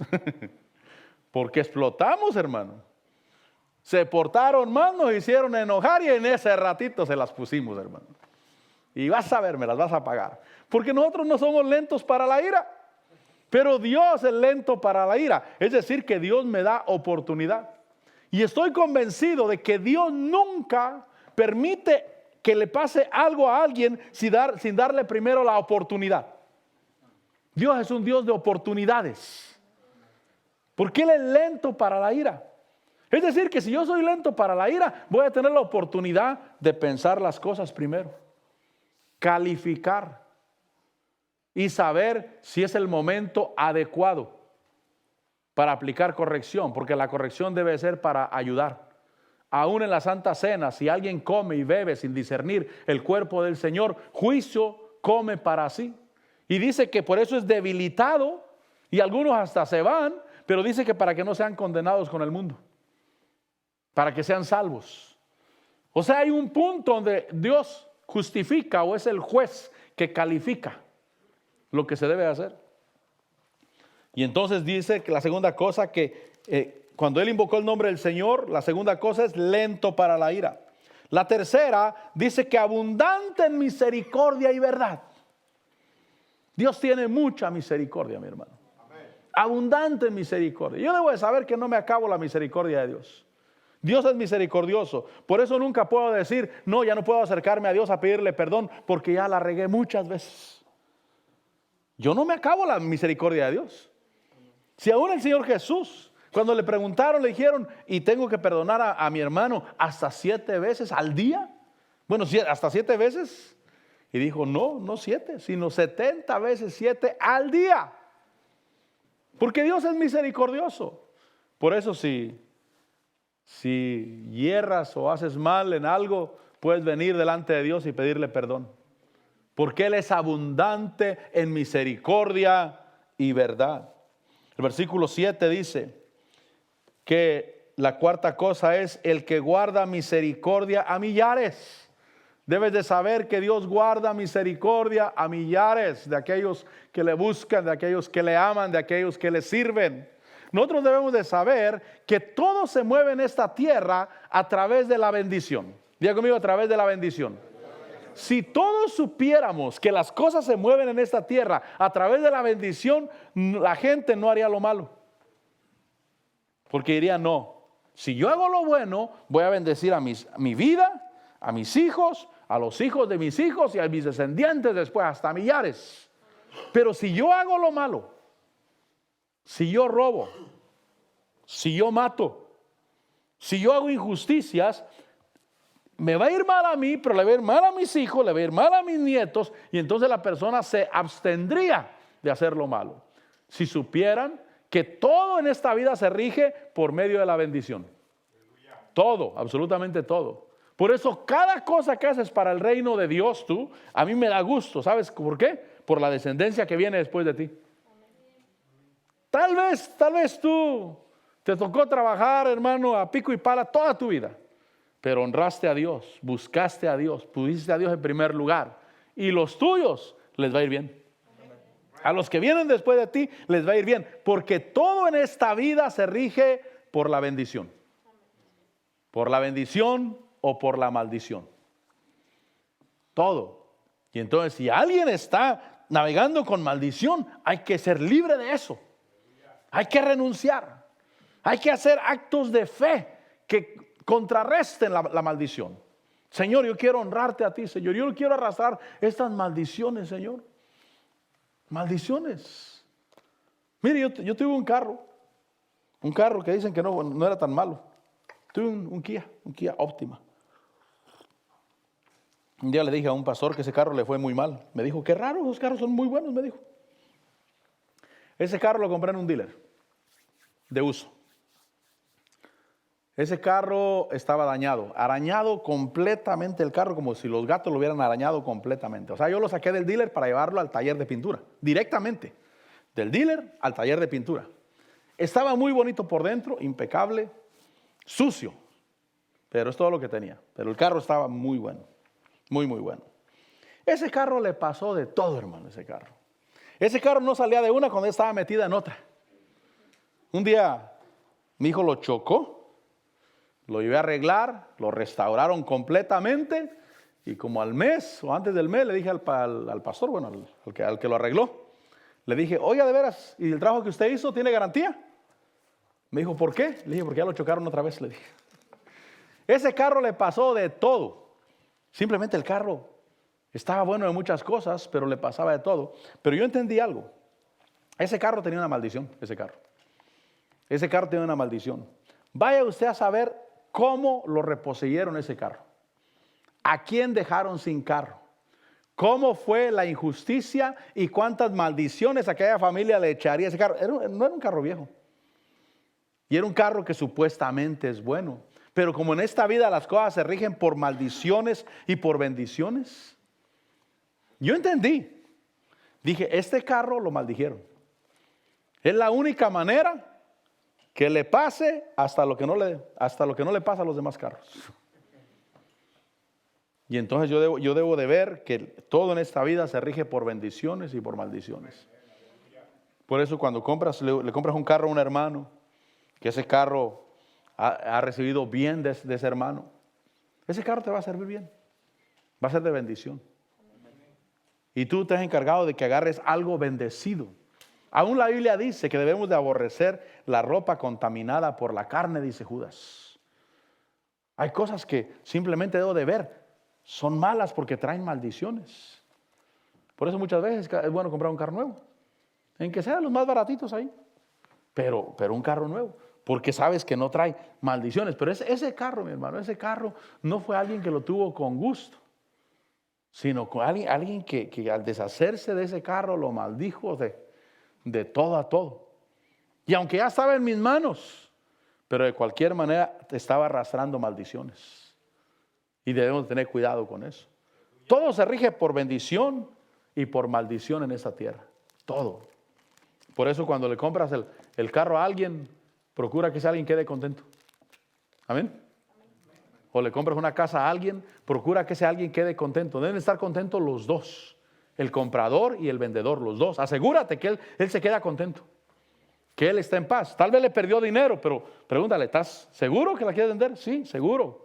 Porque explotamos, hermano. Se portaron mal, nos hicieron enojar y en ese ratito se las pusimos, hermano. Y vas a ver, me las vas a pagar. Porque nosotros no somos lentos para la ira. Pero Dios es lento para la ira. Es decir, que Dios me da oportunidad. Y estoy convencido de que Dios nunca permite que le pase algo a alguien sin darle primero la oportunidad. Dios es un Dios de oportunidades. Porque Él es lento para la ira. Es decir, que si yo soy lento para la ira, voy a tener la oportunidad de pensar las cosas primero. Calificar. Y saber si es el momento adecuado para aplicar corrección, porque la corrección debe ser para ayudar. Aún en la Santa Cena, si alguien come y bebe sin discernir el cuerpo del Señor, juicio come para sí. Y dice que por eso es debilitado, y algunos hasta se van, pero dice que para que no sean condenados con el mundo, para que sean salvos. O sea, hay un punto donde Dios justifica o es el juez que califica lo que se debe hacer. Y entonces dice que la segunda cosa que cuando él invocó el nombre del Señor, la segunda cosa es lento para la ira. La tercera dice que abundante en misericordia y verdad. Dios tiene mucha misericordia, mi hermano. Amén. Abundante en misericordia. Yo debo de saber que no me acabo la misericordia de Dios. Dios es misericordioso. Por eso nunca puedo decir, no, ya no puedo acercarme a Dios a pedirle perdón porque ya la regué muchas veces. Yo no me acabo la misericordia de Dios. Si aún el Señor Jesús, cuando le preguntaron, le dijeron, y tengo que perdonar a mi hermano hasta 7 veces al día. Bueno, hasta 7 veces. Y dijo, no 7, sino 70 veces 7 al día. Porque Dios es misericordioso. Por eso si hierras o haces mal en algo, puedes venir delante de Dios y pedirle perdón. Porque Él es abundante en misericordia y verdad. El versículo 7 dice que la cuarta cosa es el que guarda misericordia a millares. Debes de saber que Dios guarda misericordia a millares de aquellos que le buscan, de aquellos que le aman, de aquellos que le sirven. Nosotros debemos de saber que todo se mueve en esta tierra a través de la bendición. Diga conmigo, a través de la bendición. Si todos supiéramos que las cosas se mueven en esta tierra a través de la bendición, la gente no haría lo malo. Porque diría, no, si yo hago lo bueno, voy a bendecir a mi vida, a mis hijos, a los hijos de mis hijos y a mis descendientes después, hasta millares. Pero si yo hago lo malo, si yo robo, si yo mato, si yo hago injusticias, me va a ir mal a mí, pero le va a ir mal a mis hijos, le va a ir mal a mis nietos, y entonces la persona se abstendría de hacer lo malo. Si supieran que todo en esta vida se rige por medio de la bendición. Todo, absolutamente todo. Por eso cada cosa que haces para el reino de Dios, a mí me da gusto. ¿Sabes por qué? Por la descendencia que viene después de ti. Tal vez tú te tocó trabajar, hermano, a pico y pala toda tu vida. Pero honraste a Dios, buscaste a Dios, pusiste a Dios en primer lugar. Y los tuyos les va a ir bien. A los que vienen después de ti les va a ir bien. Porque todo en esta vida se rige por la bendición. Por la bendición o por la maldición. Todo. Y entonces si alguien está navegando con maldición, hay que ser libre de eso. Hay que renunciar. Hay que hacer actos de fe que contrarresten la maldición. Señor, yo quiero honrarte a ti, Señor. Yo no quiero arrastrar estas maldiciones, Señor. Maldiciones. Mire, yo tuve un carro que dicen que no era tan malo. Tuve un Kia Optima. Un día le dije a un pastor que ese carro le fue muy mal. Me dijo, qué raro, esos carros son muy buenos, me dijo. Ese carro lo compré en un dealer de uso. Ese carro estaba arañado completamente el carro, como si los gatos lo hubieran arañado completamente. O sea, yo lo saqué del dealer para llevarlo al taller de pintura, directamente, del dealer al taller de pintura. Estaba muy bonito por dentro, impecable, sucio, pero es todo lo que tenía. Pero el carro estaba muy bueno, muy, muy bueno. Ese carro le pasó de todo, hermano, ese carro. Ese carro no salía de una cuando estaba metida en otra. Un día mi hijo lo chocó, lo llevé a arreglar, lo restauraron completamente y como al mes o antes del mes le dije al pastor, bueno, al que lo arregló, le dije, oiga, de veras, ¿y el trabajo que usted hizo tiene garantía? Me dijo, ¿por qué? Le dije, porque ya lo chocaron otra vez, le dije. Ese carro le pasó de todo. Simplemente el carro estaba bueno en muchas cosas, pero le pasaba de todo. Pero yo entendí algo. Ese carro tenía una maldición, ese carro. Ese carro tenía una maldición. Vaya usted a saber cómo lo reposeyeron era carro. ¿A quién dejaron sin carro? ¿Cómo fue la injusticia y cuántas maldiciones aquella familia le echaría a ese carro? No era un carro viejo. Y era un carro que supuestamente es bueno. Pero como en esta vida las cosas se rigen por maldiciones y por bendiciones, yo entendí. Dije, este carro lo maldijeron. Es la única manera que le pase hasta lo que no le pasa a los demás carros. Y entonces yo debo de ver que todo en esta vida se rige por bendiciones y por maldiciones. Por eso cuando le compras un carro a un hermano, que ese carro ha recibido bien de ese hermano, ese carro te va a servir bien, va a ser de bendición. Y tú te has encargado de que agarres algo bendecido. Aún la Biblia dice que debemos de aborrecer la ropa contaminada por la carne, dice Judas. Hay cosas que simplemente debo de ver, son malas porque traen maldiciones. Por eso muchas veces es bueno comprar un carro nuevo, en que sean los más baratitos ahí, pero un carro nuevo, porque sabes que no trae maldiciones. Pero ese carro, mi hermano, ese carro no fue alguien que lo tuvo con gusto, sino con alguien que al deshacerse de ese carro lo maldijo de todo a todo. Y aunque ya estaba en mis manos, pero de cualquier manera estaba arrastrando maldiciones. Y debemos tener cuidado con eso. Todo se rige por bendición y por maldición en esta tierra. Todo. Por eso cuando le compras el carro a alguien, procura que ese alguien quede contento. Amén. O le compras una casa a alguien, procura que ese alguien quede contento. Deben estar contentos los dos. El comprador y el vendedor, los dos. Asegúrate que él se queda contento. Que él está en paz. Tal vez le perdió dinero, pero pregúntale, ¿estás seguro que la quieres vender? Sí, seguro.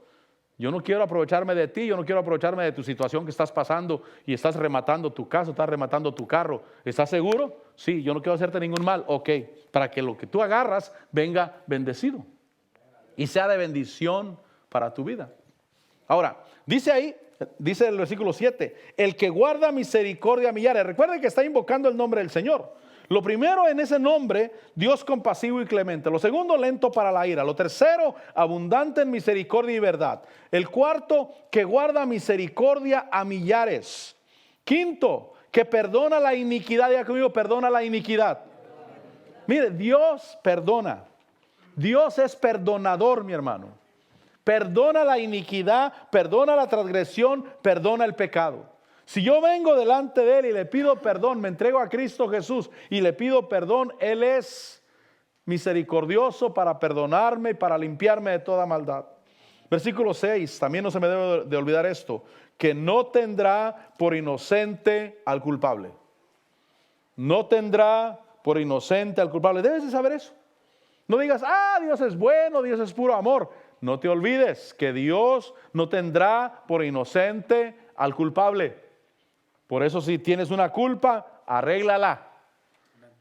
Yo no quiero aprovecharme de ti, yo no quiero aprovecharme de tu situación que estás pasando y estás rematando tu casa, estás rematando tu carro. ¿Estás seguro? Sí, yo no quiero hacerte ningún mal. Ok, para que lo que tú agarras venga bendecido y sea de bendición para tu vida. Ahora, dice el versículo 7, el que guarda misericordia millares. Recuerden que está invocando el nombre del Señor. Lo primero en ese nombre, Dios compasivo y clemente. Lo segundo, lento para la ira. Lo tercero, abundante en misericordia y verdad. El cuarto, que guarda misericordia a millares. Quinto, que perdona la iniquidad. Ya conmigo, perdona la iniquidad. Mire, Dios perdona. Dios es perdonador, mi hermano. Perdona la iniquidad, perdona la transgresión, perdona el pecado. Si yo vengo delante de Él y le pido perdón, me entrego a Cristo Jesús y le pido perdón, Él es misericordioso para perdonarme y para limpiarme de toda maldad. Versículo 6, también no se me debe de olvidar esto, que no tendrá por inocente al culpable. No tendrá por inocente al culpable. Debes de saber eso. No digas, Dios es bueno, Dios es puro amor. No te olvides que Dios no tendrá por inocente al culpable. Por eso si tienes una culpa, arréglala.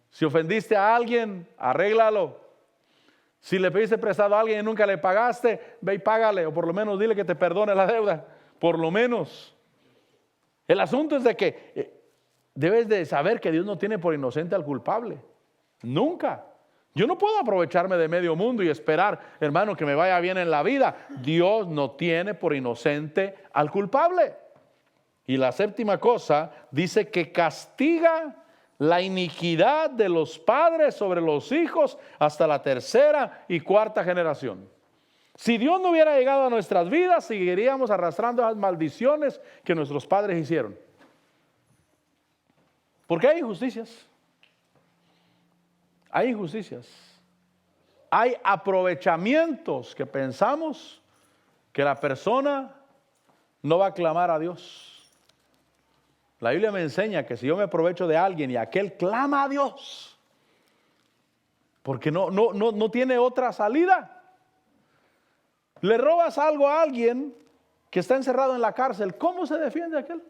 Si ofendiste a alguien, arréglalo. Si le pediste prestado a alguien y nunca le pagaste, ve y págale, o por lo menos dile que te perdone la deuda, por lo menos. El asunto es de que debes de saber que Dios no tiene por inocente al culpable. Nunca. Yo no puedo aprovecharme de medio mundo y esperar, hermano, que me vaya bien en la vida. Dios no tiene por inocente al culpable. Y la séptima cosa dice que castiga la iniquidad de los padres sobre los hijos hasta la tercera y cuarta generación. Si Dios no hubiera llegado a nuestras vidas, seguiríamos arrastrando las maldiciones que nuestros padres hicieron. Porque hay injusticias. Hay injusticias. Hay aprovechamientos que pensamos que la persona no va a clamar a Dios. La Biblia me enseña que si yo me aprovecho de alguien y aquel clama a Dios, porque no tiene otra salida. Le robas algo a alguien que está encerrado en la cárcel, ¿cómo se defiende aquel?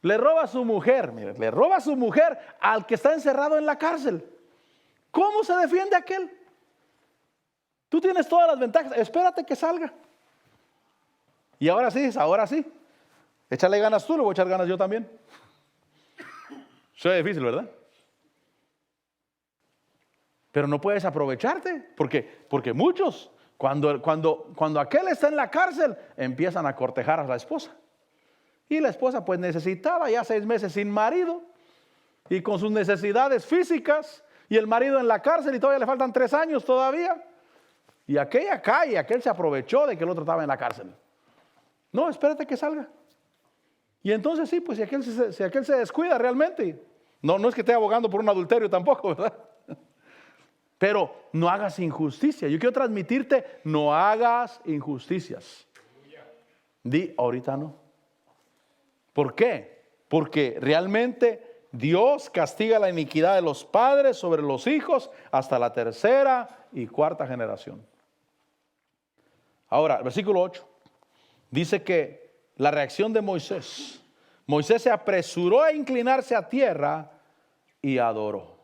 Le roba a su mujer, mire, le roba a su mujer al que está encerrado en la cárcel. ¿Cómo se defiende aquel? Tú tienes todas las ventajas, espérate que salga. Y ahora sí. Échale ganas tú, le voy a echar ganas yo también. Eso es difícil, ¿verdad? Pero no puedes aprovecharte, porque muchos, cuando aquel está en la cárcel, empiezan a cortejar a la esposa. Y la esposa pues necesitaba ya 6 meses sin marido y con sus necesidades físicas y el marido en la cárcel y todavía le faltan 3 años todavía. Y aquella cae y aquel se aprovechó de que el otro estaba en la cárcel. No, espérate que salga. Y entonces sí, pues si aquel se descuida realmente. No es que esté abogando por un adulterio tampoco, ¿verdad? Pero no hagas injusticia. Yo quiero transmitirte, no hagas injusticias. Di, ahorita no. ¿Por qué? Porque realmente Dios castiga la iniquidad de los padres sobre los hijos hasta la 3ª y 4ª generación. Ahora, el versículo 8 dice que la reacción de Moisés se apresuró a inclinarse a tierra y adoró.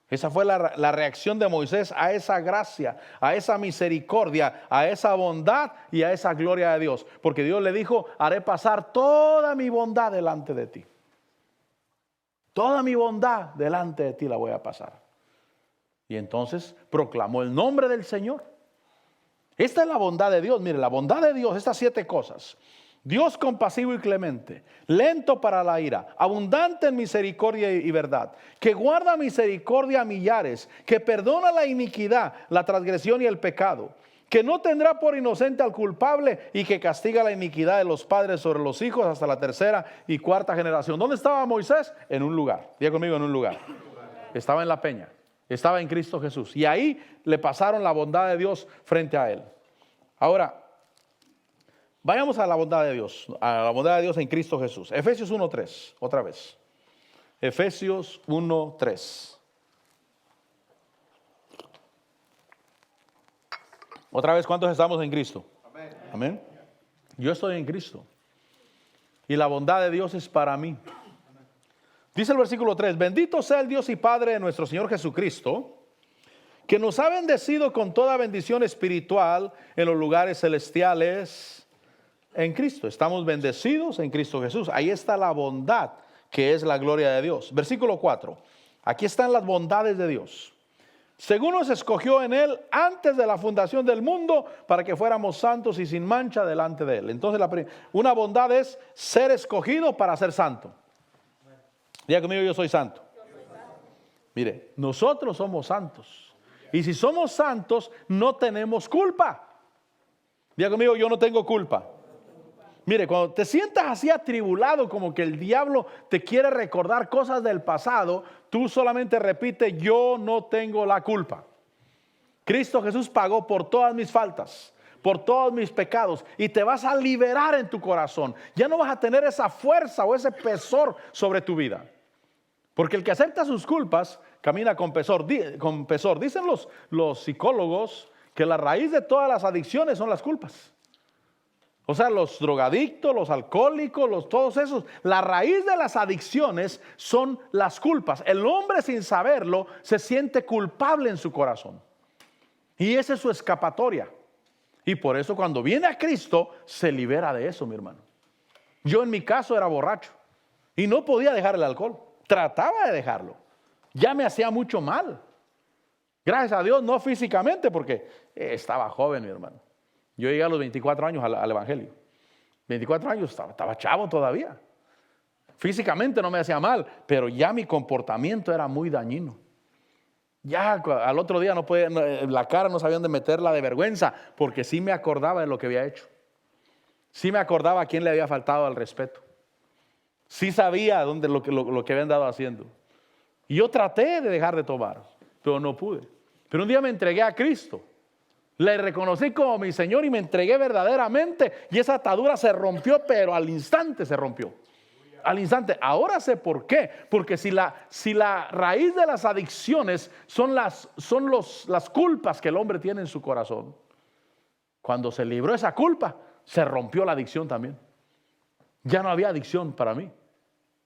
Esa fue la reacción de Moisés a esa gracia, a esa misericordia, a esa bondad y a esa gloria de Dios. Porque Dios le dijo, haré pasar toda mi bondad delante de ti. Toda mi bondad delante de ti la voy a pasar. Y entonces proclamó el nombre del Señor. Esta es la bondad de Dios. Mire, la bondad de Dios, estas 7 cosas. Dios compasivo y clemente, lento para la ira, abundante en misericordia y verdad, que guarda misericordia a millares, que perdona la iniquidad, la transgresión y el pecado, que no tendrá por inocente al culpable y que castiga la iniquidad de los padres sobre los hijos hasta la 3ª y 4ª generación. ¿Dónde estaba Moisés? En un lugar. Diga conmigo, en un lugar. Estaba en la peña, estaba en Cristo Jesús y ahí le pasaron la bondad de Dios frente a él. Ahora, vayamos a la bondad de Dios en Cristo Jesús. Efesios 1:3, otra vez. Efesios 1:3. Otra vez, ¿cuántos estamos en Cristo? Amén. Amén. Yo estoy en Cristo. Y la bondad de Dios es para mí. Dice el versículo 3, bendito sea el Dios y Padre de nuestro Señor Jesucristo, que nos ha bendecido con toda bendición espiritual en los lugares celestiales en Cristo. Estamos bendecidos en Cristo Jesús. Ahí está la bondad, que es la gloria de Dios. Versículo 4. Aquí están las bondades de Dios. Según nos escogió en Él antes de la fundación del mundo, para que fuéramos santos y sin mancha delante de Él. Entonces, una bondad es ser escogido para ser santo. Diga conmigo, yo soy santo. Mire, nosotros somos santos. Y si somos santos, no tenemos culpa. Diga conmigo, yo no tengo culpa. Mire, cuando te sientas así atribulado, como que el diablo te quiere recordar cosas del pasado, tú solamente repite, yo no tengo la culpa. Cristo Jesús pagó por todas mis faltas, por todos mis pecados, y te vas a liberar en tu corazón. Ya no vas a tener esa fuerza o ese pesor sobre tu vida. Porque el que acepta sus culpas, camina con pesor. Dicen los psicólogos que la raíz de todas las adicciones son las culpas. O sea, los drogadictos, los alcohólicos, todos esos. La raíz de las adicciones son las culpas. El hombre, sin saberlo, se siente culpable en su corazón. Y esa es su escapatoria. Y por eso cuando viene a Cristo, se libera de eso, mi hermano. Yo en mi caso era borracho y no podía dejar el alcohol. Trataba de dejarlo. Ya me hacía mucho mal. Gracias a Dios, no físicamente, porque estaba joven, mi hermano. Yo llegué a los 24 años al Evangelio. 24 años, estaba chavo todavía. Físicamente no me hacía mal, pero ya mi comportamiento era muy dañino. Ya al otro día la cara no sabían de meterla de vergüenza, porque sí me acordaba de lo que había hecho. Sí me acordaba a quién le había faltado al respeto. Sí sabía lo que habían dado haciendo. Y yo traté de dejar de tomar, pero no pude. Pero un día me entregué a Cristo. Le reconocí como mi Señor y me entregué verdaderamente. Y esa atadura se rompió, pero al instante se rompió. Al instante. Ahora sé por qué. Porque si la raíz de las adicciones son las culpas que el hombre tiene en su corazón, cuando se libró esa culpa, se rompió la adicción también. Ya no había adicción para mí.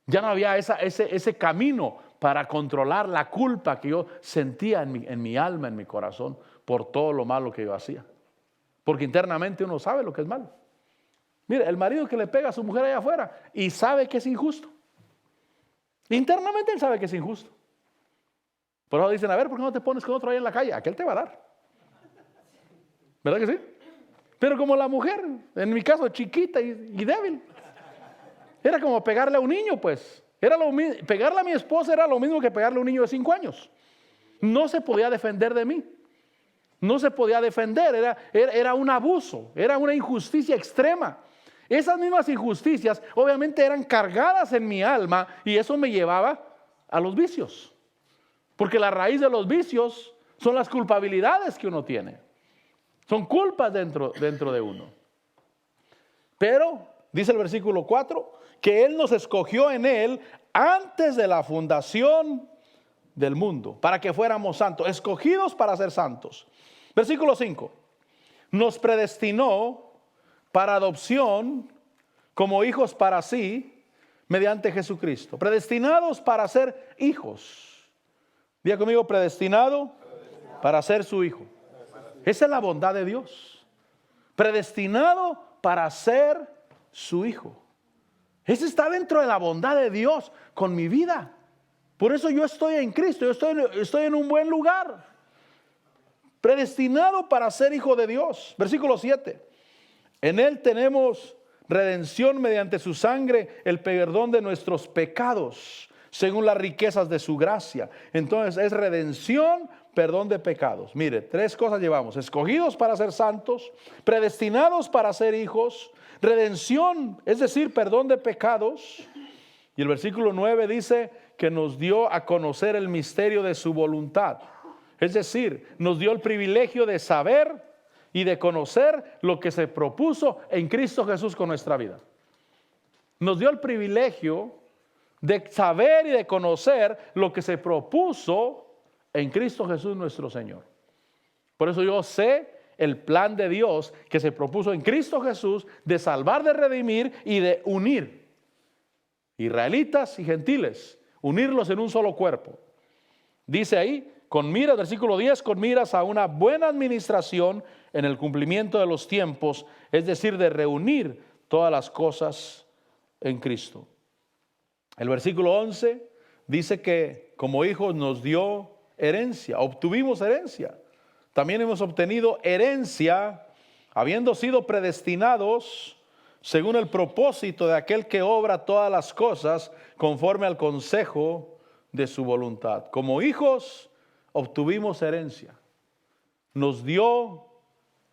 Ya no había ese camino para controlar la culpa que yo sentía en mi alma, en mi corazón, por todo lo malo que yo hacía. Porque internamente uno sabe lo que es malo. Mire, el marido que le pega a su mujer allá afuera y sabe que es injusto. Internamente él sabe que es injusto. Por eso dicen, a ver, ¿por qué no te pones con otro ahí en la calle? Aquel te va a dar. ¿Verdad que sí? Pero como la mujer, en mi caso chiquita y débil, era como pegarle a un niño, pues. Pegarle a mi esposa era lo mismo que pegarle a un niño de 5 años. No se podía defender de mí. No se podía defender, era un abuso, era una injusticia extrema. Esas mismas injusticias obviamente eran cargadas en mi alma y eso me llevaba a los vicios. Porque la raíz de los vicios son las culpabilidades que uno tiene. Son culpas dentro de uno. Pero, dice el versículo 4, que Él nos escogió en Él antes de la fundación del mundo, para que fuéramos santos, escogidos para ser santos. Versículo 5, nos predestinó para adopción como hijos para sí, mediante Jesucristo. Predestinados para ser hijos. Diga conmigo, predestinado para ser su hijo. Esa es la bondad de Dios. Predestinado para ser su hijo. Ese está dentro de la bondad de Dios con mi vida. Por eso yo estoy en Cristo, yo estoy en un buen lugar. Predestinado para ser hijo de Dios. Versículo 7. En Él tenemos redención mediante su sangre, el perdón de nuestros pecados, según las riquezas de su gracia. Entonces es redención, perdón de pecados. Mire, 3 cosas llevamos: escogidos para ser santos, predestinados para ser hijos, redención, es decir, perdón de pecados. Y el versículo 9 dice que nos dio a conocer el misterio de su voluntad. Es decir, nos dio el privilegio de saber y de conocer lo que se propuso en Cristo Jesús con nuestra vida. Nos dio el privilegio de saber y de conocer lo que se propuso en Cristo Jesús nuestro Señor. Por eso yo sé el plan de Dios que se propuso en Cristo Jesús de salvar, de redimir y de unir israelitas y gentiles, unirlos en un solo cuerpo. Dice ahí, con miras, versículo 10, con miras a una buena administración en el cumplimiento de los tiempos, es decir, de reunir todas las cosas en Cristo. El versículo 11 dice que como hijos nos dio herencia, obtuvimos herencia. También hemos obtenido herencia, habiendo sido predestinados según el propósito de aquel que obra todas las cosas conforme al consejo de su voluntad. Como hijos obtuvimos herencia. Nos dio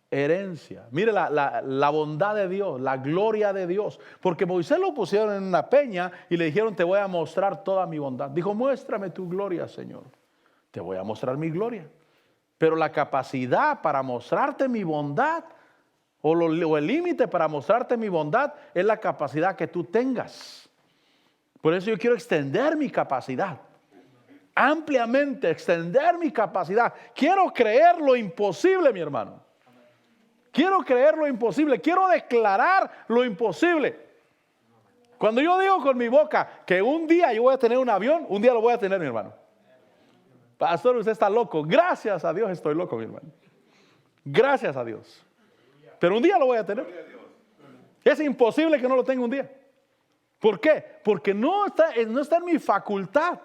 herencia. Mire la bondad de Dios, la gloria de Dios. Porque Moisés lo pusieron en una peña y le dijeron, te voy a mostrar toda mi bondad. Dijo, muéstrame tu gloria, Señor. Te voy a mostrar mi gloria. Pero la capacidad para mostrarte mi bondad o el límite para mostrarte mi bondad es la capacidad que tú tengas. Por eso yo quiero extender mi capacidad. Ampliamente extender mi capacidad. Quiero creer lo imposible, mi hermano. Quiero creer lo imposible. Quiero declarar lo imposible. Cuando yo digo con mi boca que un día yo voy a tener un avión, un día lo voy a tener, mi hermano. Pastor, usted está loco. Gracias a Dios estoy loco, mi hermano. Gracias a Dios. Pero un día lo voy a tener. Es imposible que no lo tenga un día. ¿Por qué? Porque no está en mi facultad,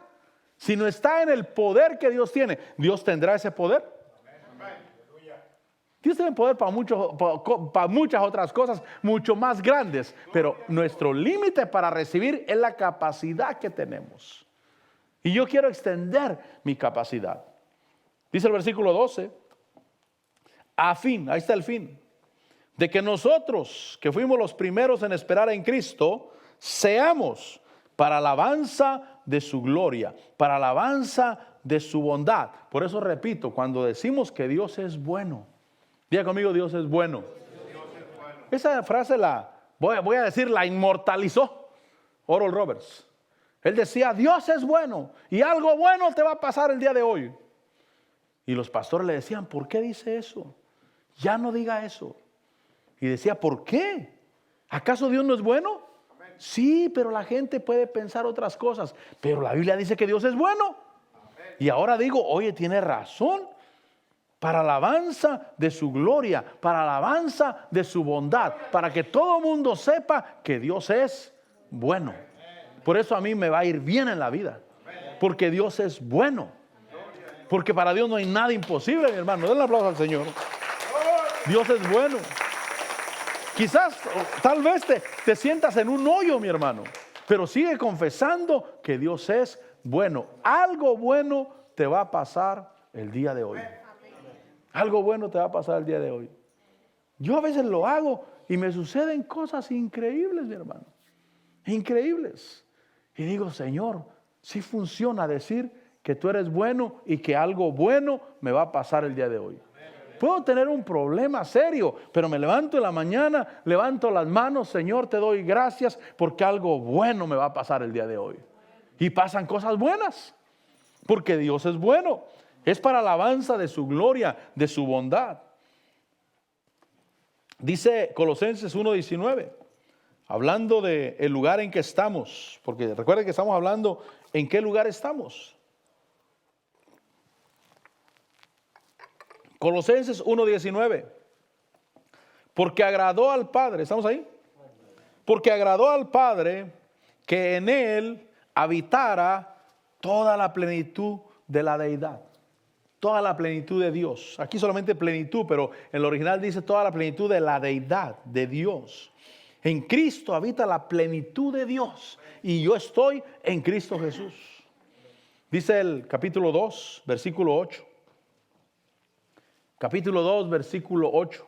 sino está en el poder que Dios tiene. Dios tendrá ese poder. Dios tiene poder para muchas otras cosas, mucho más grandes. Pero nuestro límite para recibir es la capacidad que tenemos. Y yo quiero extender mi capacidad. Dice el versículo 12, a fin, ahí está el fin, de que nosotros, que fuimos los primeros en esperar en Cristo, seamos para alabanza de su gloria, para alabanza de su bondad. Por eso repito, cuando decimos que Dios es bueno, Diga conmigo, Dios es bueno. Esa frase voy a decir, la inmortalizó Oral Roberts. Él decía, Dios es bueno y algo bueno te va a pasar el día de hoy. Y los pastores le decían, ¿por qué dice eso? Ya no diga eso. Y decía, ¿por qué? ¿Acaso Dios no es bueno? Amén. Sí, pero la gente puede pensar otras cosas. Pero la Biblia dice que Dios es bueno. Amén. Y ahora digo, oye, tiene razón. Para alabanza de su gloria, para alabanza de su bondad, para que todo mundo sepa que Dios es bueno. Por eso a mí me va a ir bien en la vida, porque Dios es bueno. Porque para Dios no hay nada imposible, mi hermano. Denle un aplauso al Señor. Dios es bueno. Quizás, tal vez te sientas en un hoyo, mi hermano, pero sigue confesando que Dios es bueno. Algo bueno te va a pasar el día de hoy. Algo bueno te va a pasar el día de hoy. Yo a veces lo hago y me suceden cosas increíbles, mi hermano. Increíbles. Y digo, Señor, sí funciona decir que tú eres bueno y que algo bueno me va a pasar el día de hoy. Puedo tener un problema serio, pero me levanto en la mañana, levanto las manos, Señor, te doy gracias porque algo bueno me va a pasar el día de hoy. Y pasan cosas buenas, porque Dios es bueno. Es para alabanza de su gloria, de su bondad. Dice Colosenses 1:19, hablando del lugar en que estamos, porque recuerden que estamos hablando en qué lugar estamos. Colosenses 1:19, porque agradó al Padre, ¿estamos ahí? Porque agradó al Padre que en Él habitara toda la plenitud de la deidad. Toda la plenitud de Dios. Aquí solamente plenitud, pero en el original dice toda la plenitud de la deidad, de Dios. En Cristo habita la plenitud de Dios y yo estoy en Cristo Jesús. Dice el capítulo 2, versículo 8. Capítulo 2, versículo 8.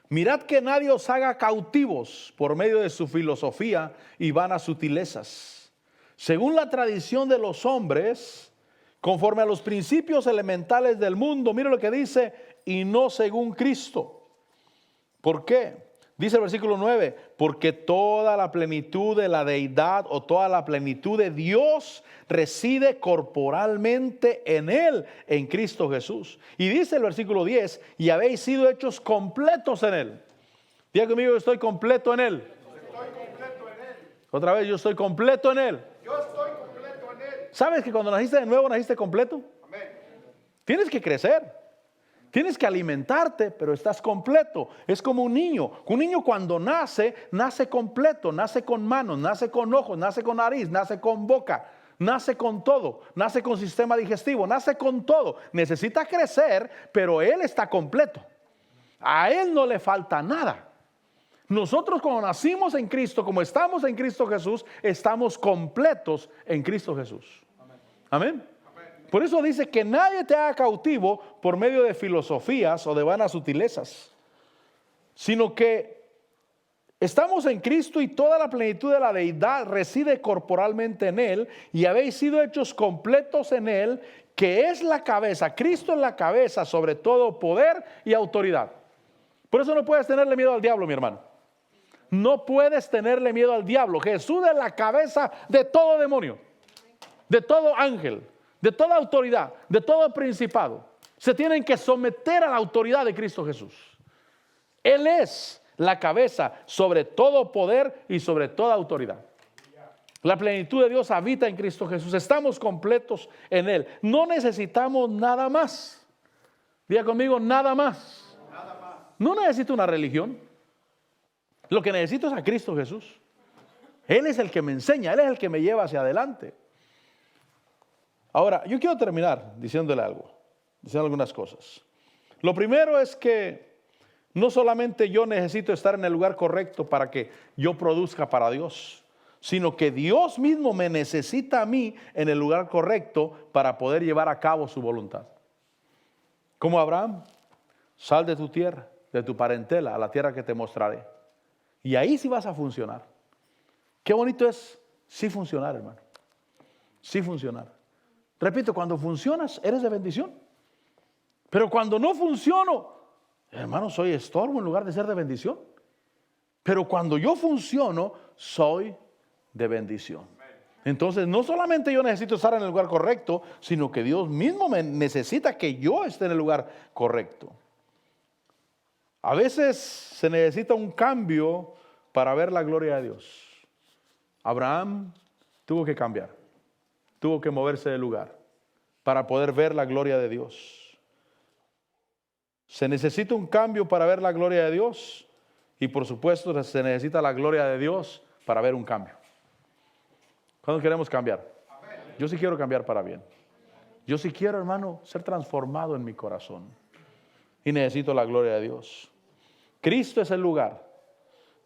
Mirad que nadie os haga cautivos por medio de su filosofía y vanas sutilezas, según la tradición de los hombres, conforme a los principios elementales del mundo. Mire lo que dice, y no según Cristo. ¿Por qué? Dice el versículo 9, porque toda la plenitud de la deidad o toda la plenitud de Dios reside corporalmente en Él, en Cristo Jesús. Y dice el versículo 10, y habéis sido hechos completos en Él. Diga conmigo, yo estoy completo en Él. Estoy completo en Él. Otra vez, yo estoy completo en Él. Yo estoy completo en Él. ¿Sabes que cuando naciste de nuevo, naciste completo? Amén. Tienes que crecer. Tienes que alimentarte, pero estás completo. Es como un niño. Un niño cuando nace, nace completo. Nace con manos, nace con ojos, nace con nariz, nace con boca. Nace con todo. Nace con sistema digestivo. Nace con todo. Necesita crecer, pero él está completo. A él no le falta nada. Nosotros cuando nacimos en Cristo, como estamos en Cristo Jesús, estamos completos en Cristo Jesús. Amén. Por eso dice que nadie te haga cautivo por medio de filosofías o de vanas sutilezas, sino que estamos en Cristo y toda la plenitud de la deidad reside corporalmente en Él y habéis sido hechos completos en Él, que es la cabeza. Cristo es la cabeza sobre todo poder y autoridad. Por eso no puedes tenerle miedo al diablo, mi hermano. No puedes tenerle miedo al diablo. Jesús es la cabeza de todo demonio, de todo ángel, de toda autoridad, de todo principado. Se tienen que someter a la autoridad de Cristo Jesús. Él es la cabeza sobre todo poder y sobre toda autoridad. La plenitud de Dios habita en Cristo Jesús. Estamos completos en Él. No necesitamos nada más. Diga conmigo, nada más. Nada más. No necesito una religión. Lo que necesito es a Cristo Jesús. Él es el que me enseña, Él es el que me lleva hacia adelante. Ahora, yo quiero terminar diciéndole algo, diciendo algunas cosas. Lo primero es que no solamente yo necesito estar en el lugar correcto para que yo produzca para Dios, sino que Dios mismo me necesita a mí en el lugar correcto para poder llevar a cabo su voluntad. Como Abraham, sal de tu tierra, de tu parentela, a la tierra que te mostraré. Y ahí sí vas a funcionar. Qué bonito es sí funcionar, hermano. Sí funcionar. Repito, cuando funcionas, eres de bendición. Pero cuando no funciono, hermano, soy estorbo en lugar de ser de bendición. Pero cuando yo funciono, soy de bendición. Entonces, no solamente yo necesito estar en el lugar correcto, sino que Dios mismo me necesita que yo esté en el lugar correcto. A veces se necesita un cambio para ver la gloria de Dios. Abraham tuvo que cambiar, tuvo que moverse del lugar para poder ver la gloria de Dios. Se necesita un cambio para ver la gloria de Dios y por supuesto se necesita la gloria de Dios para ver un cambio. ¿Cuándo queremos cambiar? Yo sí quiero cambiar para bien. Yo sí quiero, hermano, ser transformado en mi corazón. Y necesito la gloria de Dios. Cristo es el lugar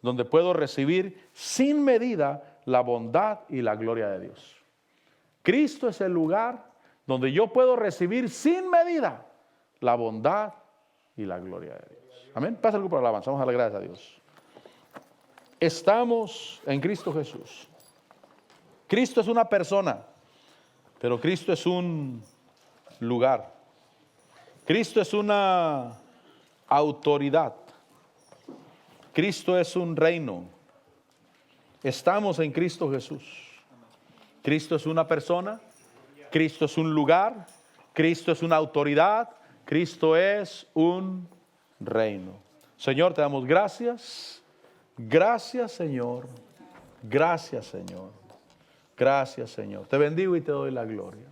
donde puedo recibir sin medida la bondad y la gloria de Dios. Cristo es el lugar donde yo puedo recibir sin medida la bondad y la gloria de Dios. Amén. Pasa algo por la alabanza. Vamos a darle gracias a Dios. Estamos en Cristo Jesús. Cristo es una persona, pero Cristo es un lugar. Cristo es una autoridad. Cristo es un reino. Estamos en Cristo Jesús. Cristo es una persona. Cristo es un lugar. Cristo es una autoridad. Cristo es un reino. Señor, te damos gracias. Gracias, Señor. Gracias, Señor. Gracias, Señor. Te bendigo y te doy la gloria.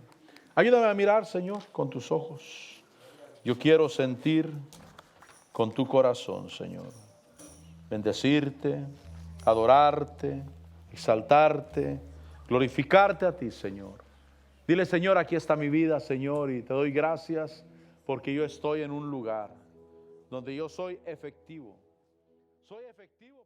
Ayúdame a mirar, Señor, con tus ojos. Yo quiero sentir con tu corazón, Señor. Bendecirte, adorarte, exaltarte, glorificarte a ti, Señor. Dile, Señor, aquí está mi vida, Señor, y te doy gracias porque yo estoy en un lugar donde yo soy efectivo. Soy efectivo.